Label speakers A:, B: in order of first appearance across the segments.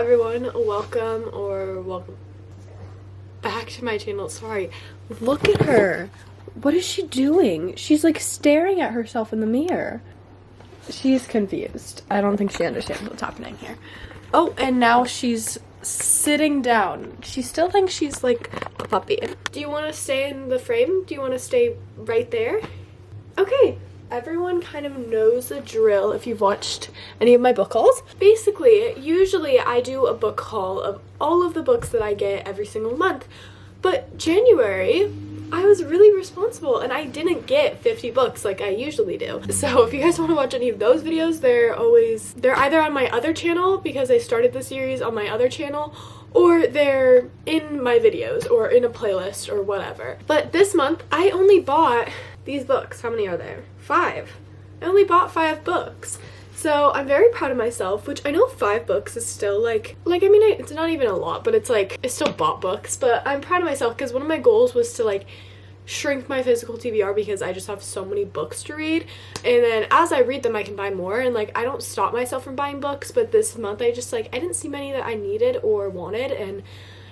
A: everyone, welcome back to my channel. Sorry, look at her. What is she doing? She's like staring at herself in the mirror. She's confused. I don't think she understands what's happening here. Oh, and now she's sitting down. She still thinks she's like a puppy. Do you want to stay in the frame? Do you want to stay right there? Okay. Everyone kind of knows the drill if you've watched any of my book hauls. Basically, usually I do a book haul of all of the books that I get every single month. But January, I was really responsible and I didn't get 50 books like I usually do. So if you guys want to watch any of those videos, they're either on my other channel because I started the series on my other channel, or they're in my videos or in a playlist or whatever. But this month, I only bought these books. How many are there? 5. I only bought 5 books. So I'm very proud of myself, which I know 5 books is still it's not even a lot, but it's still bought books. But I'm proud of myself because one of my goals was to shrink my physical TBR because I just have so many books to read, and then as I read them I can buy more, and I don't stop myself from buying books. But this month I just I didn't see many that I needed or wanted, and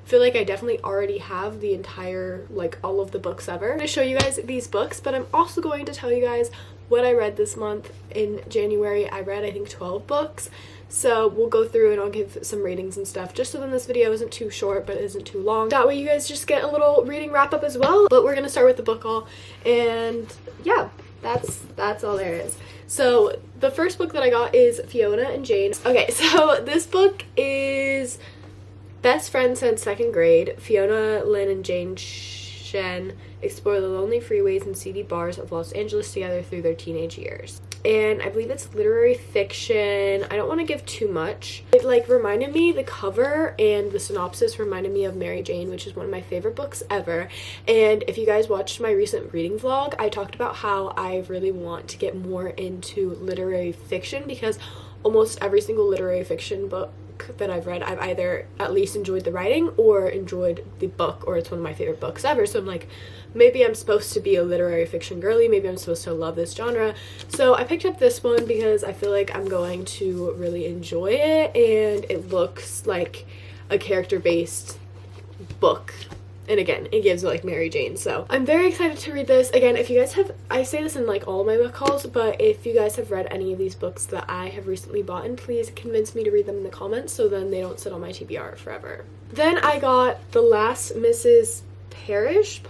A: feel like I definitely already have the entire all of the books ever. I'm going to show you guys these books, but I'm also going to tell you guys what I read this month. In January I read I think 12 books, so we'll go through and I'll give some ratings and stuff, just so then this video isn't too short but isn't too long. That way you guys just get a little reading wrap up as well. But we're gonna start with the book haul, and yeah, that's all there is. So the first book that I got is Fiona and Jane. Okay, so this book is best friends since 2nd grade. Fiona, Lynn, and Jane Shen explore the lonely freeways and seedy bars of Los Angeles together through their teenage years. And I believe it's literary fiction. I don't want to give too much. It reminded me, the cover and the synopsis reminded me of Mary Jane, which is one of my favorite books ever. And if you guys watched my recent reading vlog, I talked about how I really want to get more into literary fiction, because almost every single literary fiction book that I've read, I've either at least enjoyed the writing or enjoyed the book, or it's one of my favorite books ever. So I'm like, maybe I'm supposed to be a literary fiction girly, maybe I'm supposed to love this genre. So I picked up this one because I feel like I'm going to really enjoy it, and it looks like a character-based book. And again, it gives Mary Jane. So I'm very excited to read this. Again, if you guys have, I say this in all of my book hauls, but if you guys have read any of these books that I have recently bought, and please convince me to read them in the comments so then they don't sit on my TBR forever. Then I got The Last Mrs. Parrish,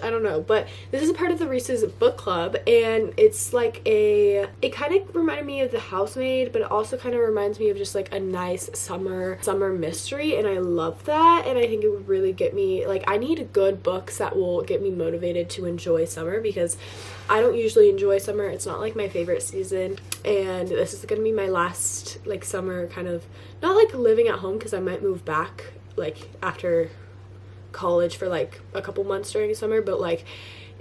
A: I don't know, but this is a part of the Reese's book club, and it's it kind of reminded me of The Housemaid, but it also kind of reminds me of just a nice summer mystery, and I love that. And I think it would really get me, I need good books that will get me motivated to enjoy summer, because I don't usually enjoy summer. It's not my favorite season, and this is gonna be my last summer, kind of not living at home, because I might move back after college for a couple months during summer, but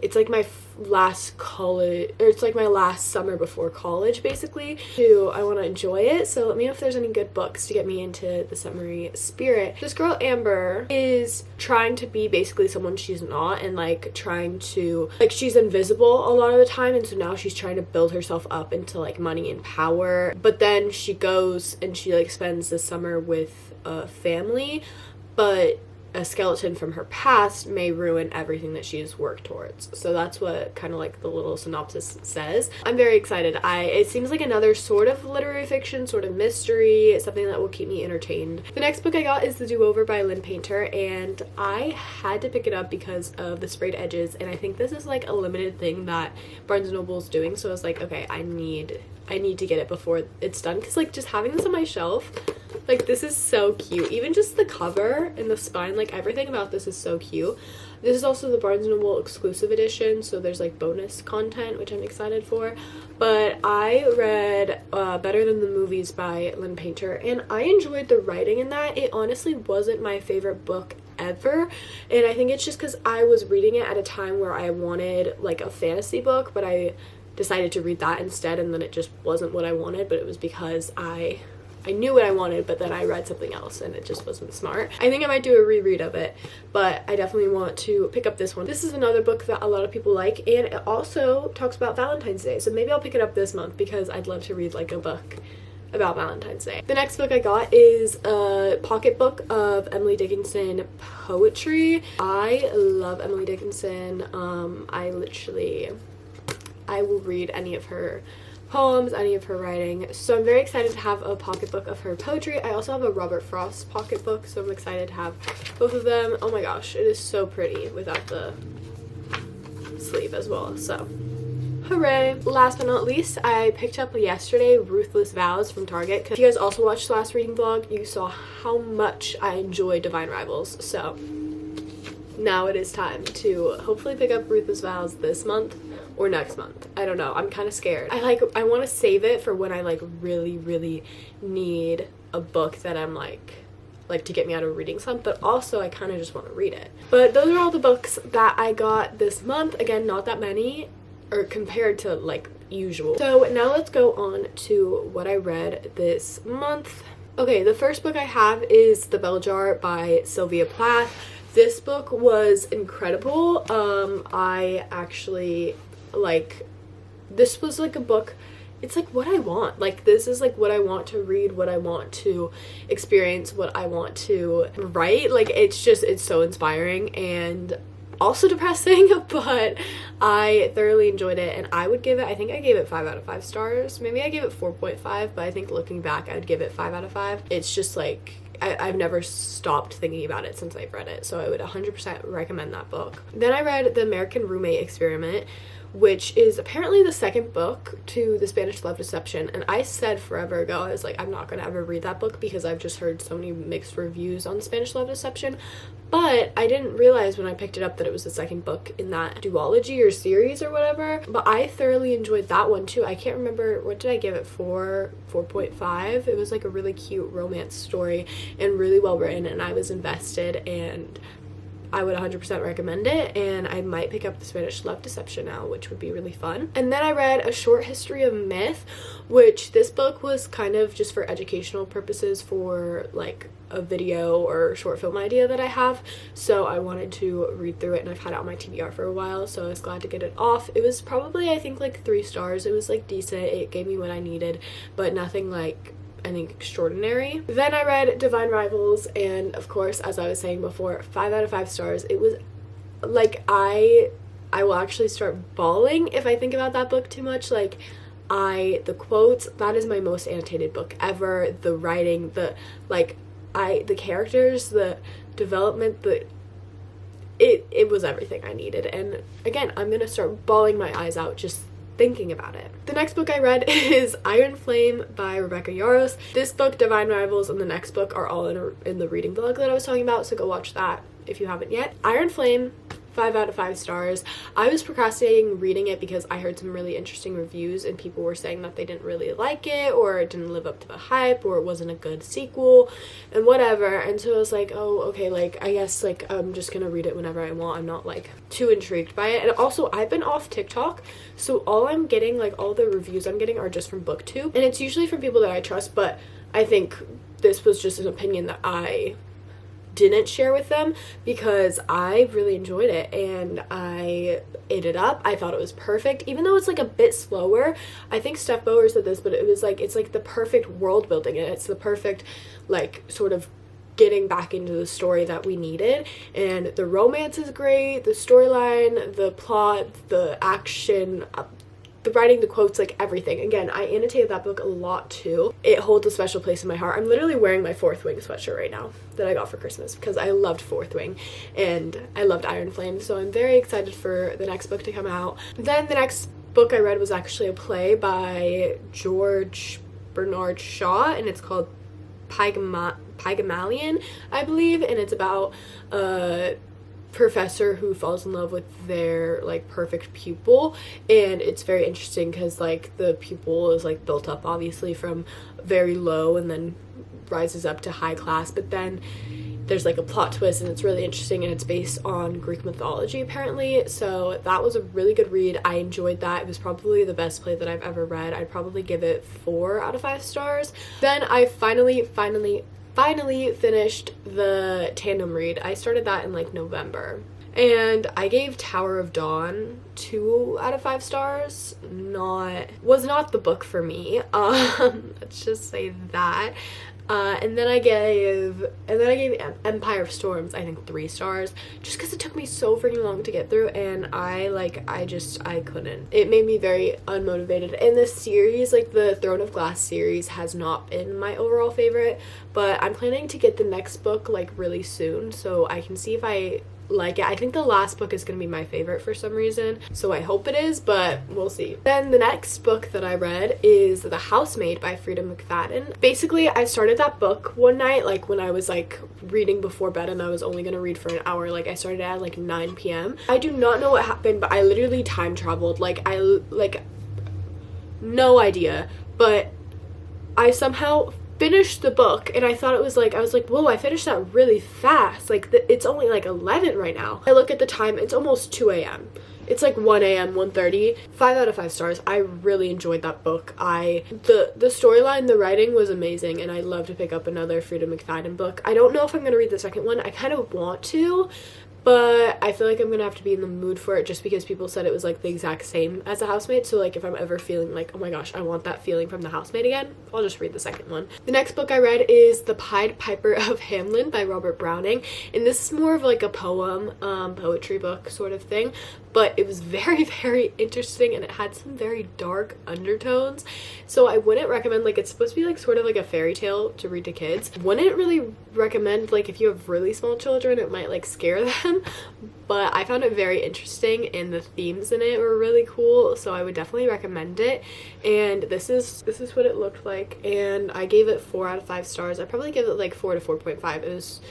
A: it's my last college, or it's my last summer before college, basically. I want to enjoy it. So let me know if there's any good books to get me into the summery spirit. This girl Amber is trying to be basically someone she's not, and trying to she's invisible a lot of the time, and so now she's trying to build herself up into money and power. But then she goes and she spends the summer with a family, but a skeleton from her past may ruin everything that she's worked towards. So that's what kind of the little synopsis says. I'm very excited. It seems like another sort of literary fiction, sort of mystery, something that will keep me entertained. The next book I got is The Do-Over by Lynn Painter, and I had to pick it up because of the sprayed edges, and I think this is a limited thing that Barnes & Noble's doing. So I was like, okay, I need to get it before it's done, because just having this on my shelf, this is so cute. Even just the cover and the spine, everything about this is so cute. This is also the Barnes & Noble exclusive edition, so there's bonus content, which I'm excited for. But I read Better Than the Movies by Lynn Painter, and I enjoyed the writing in that. It honestly wasn't my favorite book ever, and I think it's just because I was reading it at a time where I wanted a fantasy book, but I decided to read that instead, and then it just wasn't what I wanted. But it was because I knew what I wanted, but then I read something else and it just wasn't smart. I think I might do a reread of it, but I definitely want to pick up this one. This is another book that a lot of people like, and it also talks about Valentine's Day, so maybe I'll pick it up this month because I'd love to read a book about Valentine's Day. The next book I got is a pocketbook of Emily Dickinson poetry. I love Emily Dickinson. I will read any of her poems, any of her writing, so I'm very excited to have a pocketbook of her poetry. I also have a Robert Frost pocketbook, so I'm excited to have both of them. Oh my gosh, it is so pretty without the sleeve as well, so hooray. Last but not least, I picked up yesterday Ruthless Vows from Target. If you guys also watched the last reading vlog, you saw how much I enjoy Divine Rivals, so now it is time to hopefully pick up Ruthless Vows this month or next month. I don't know, I'm kind of scared. I want to save it for when I really need a book that I'm like to get me out of a reading slump, but also I kind of just want to read it. But those are all the books that I got this month. Again, not that many, or compared to like usual. So now let's go on to what I read this month. Okay, the first book I have is The Bell Jar by Sylvia Plath. This book was incredible. I actually this was like a book, it's like what I want. Like, this is like what I want to read, what I want to experience, what I want to write. Like, it's so inspiring and also depressing, but I thoroughly enjoyed it, and I would give it, I think I gave it 5 out of 5 stars. Maybe I gave it 4.5, but I think looking back I'd give it 5 out of 5. It's just like I've never stopped thinking about it since I've read it, so I would 100% recommend that book. Then I read The American Roommate Experiment, which is apparently the second book to The Spanish Love Deception, and I said forever ago, I was like, I'm not gonna ever read that book because I've just heard so many mixed reviews on Spanish Love Deception, but I didn't realize when I picked it up that it was the second book in that duology or series or whatever. But I thoroughly enjoyed that one too. I can't remember, what did I give it, 4.5? It was like a really cute romance story and really well written, and I was invested, and I would 100% recommend it, and I might pick up The Spanish Love Deception now, which would be really fun. And then I read A Short History of Myth, which this book was kind of just for educational purposes for like a video or short film idea that I have, so I wanted to read through it, and I've had it on my TBR for a while, so I was glad to get it off. It was probably, I think, like 3 stars. It was like decent, it gave me what I needed, but nothing like I think extraordinary. Then I read Divine Rivals, and of course, as I was saying before, 5 out of 5 stars. It was like I will actually start bawling if I think about that book too much. Like, the quotes, that is my most annotated book ever. The writing, the characters, the development, it was everything I needed. And again, I'm gonna start bawling my eyes out just thinking about it. The next book I read is Iron Flame by Rebecca Yarros. This book, Divine Rivals, and the next book are all in the reading vlog that I was talking about, so go watch that if you haven't yet. Iron Flame, 5 out of 5 stars. I was procrastinating reading it because I heard some really interesting reviews, and people were saying that they didn't really like it, or it didn't live up to the hype, or it wasn't a good sequel, and whatever. And so I was like, oh, okay, like, I guess, like, I'm just gonna read it whenever I want. I'm not, like, too intrigued by it. And also, I've been off TikTok, so all I'm getting, like, all the reviews I'm getting are just from BookTube, and it's usually from people that I trust, but I think this was just an opinion that I didn't share with them because I really enjoyed it, and I ate it up. I thought it was perfect, even though it's like a bit slower. I think Steph Bower said this, but it was like, it's like the perfect world building, and it's the perfect like sort of getting back into the story that we needed. And the romance is great, the storyline, the plot, the action, the writing, the quotes, like everything. Again, I annotated that book a lot too. It holds a special place in my heart. I'm literally wearing my Fourth Wing sweatshirt right now that I got for Christmas because I loved Fourth Wing and I loved Iron Flame, so I'm very excited for the next book to come out. Then the next book I read was actually a play by George Bernard Shaw, and it's called Pygmalion, I believe, and it's about professor who falls in love with their like perfect pupil, and it's very interesting because like the pupil is like built up obviously from very low and then rises up to high class, but then there's like a plot twist, and it's really interesting, and it's based on Greek mythology apparently. So that was a really good read. I enjoyed that. It was probably the best play that I've ever read. I'd probably give it 4 out of 5 stars. Then I finally finished the tandem read. I started that in like November, And I gave Tower of Dawn 2 out of 5 stars. Was not the book for me. Let's just say that. And then I gave Empire of Storms, I think, 3 stars, just because it took me so freaking long to get through, and I couldn't. It made me very unmotivated. And this series, like the Throne of Glass series, has not been my overall favorite, but I'm planning to get the next book like really soon, so I can see if I like it. I think the last book is going to be my favorite for some reason, so I hope it is, but we'll see. Then the next book that I read is The Housemaid by Frida McFadden. Basically, I started that book one night, like when I was like reading before bed and I was only going to read for an hour. Like I started at like 9 p.m. I do not know what happened, but I literally time traveled. No idea, but I somehow finished the book, and I thought it was like, I was like, whoa, I finished that really fast. Like it's only like 11 right now. I look at the time, it's almost 2 a.m. It's like 1 a.m, 1:30. 5 out of 5 stars. I really enjoyed that book. The storyline, the writing was amazing, and I'd love to pick up another Frida McFadden book. I don't know if I'm gonna read the second one. I kind of want to, but I feel like I'm gonna have to be in the mood for it, just because people said it was like the exact same as The Housemaid. So like if I'm ever feeling like, oh my gosh, I want that feeling from The Housemaid again, I'll just read the second one. The next book I read is The Pied Piper of Hamelin by Robert Browning, and this is more of like a poem, poetry book sort of thing, but it was very, very interesting, and it had some very dark undertones, so I wouldn't recommend, like, it's supposed to be like sort of like a fairy tale to read to kids. Wouldn't really recommend, like, if you have really small children, it might like scare them, but I found it very interesting, and the themes in it were really cool, so I would definitely recommend it. And this is what it looked like, and I gave it 4 out of 5 stars. I probably give it like 4 to 4.5.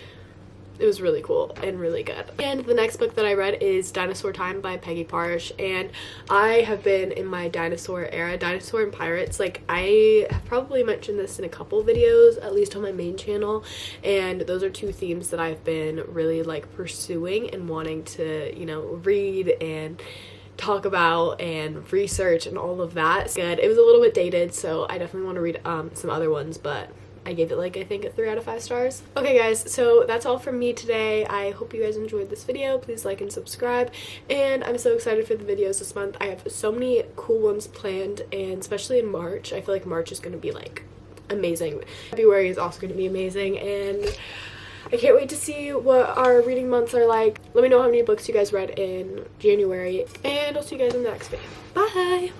A: It was really cool and really good. And the next book that I read is Dinosaur Time by Peggy Parrish, and I have been in my dinosaur era, dinosaur and pirates. Like, I have probably mentioned this in a couple videos, at least on my main channel, and those are 2 themes that I've been really like pursuing and wanting to, you know, read and talk about and research and all of that. Good. It was a little bit dated, so I definitely want to read some other ones, but I gave it like, I think, a 3 out of 5 stars. Okay guys, so that's all from me today. I hope you guys enjoyed this video. Please like and subscribe, and I'm so excited for the videos this month. I have so many cool ones planned, and especially in March. I feel like March is going to be like amazing. February is also going to be amazing, and I can't wait to see what our reading months are like. Let me know how many books you guys read in January, and I'll see you guys in the next video. Bye!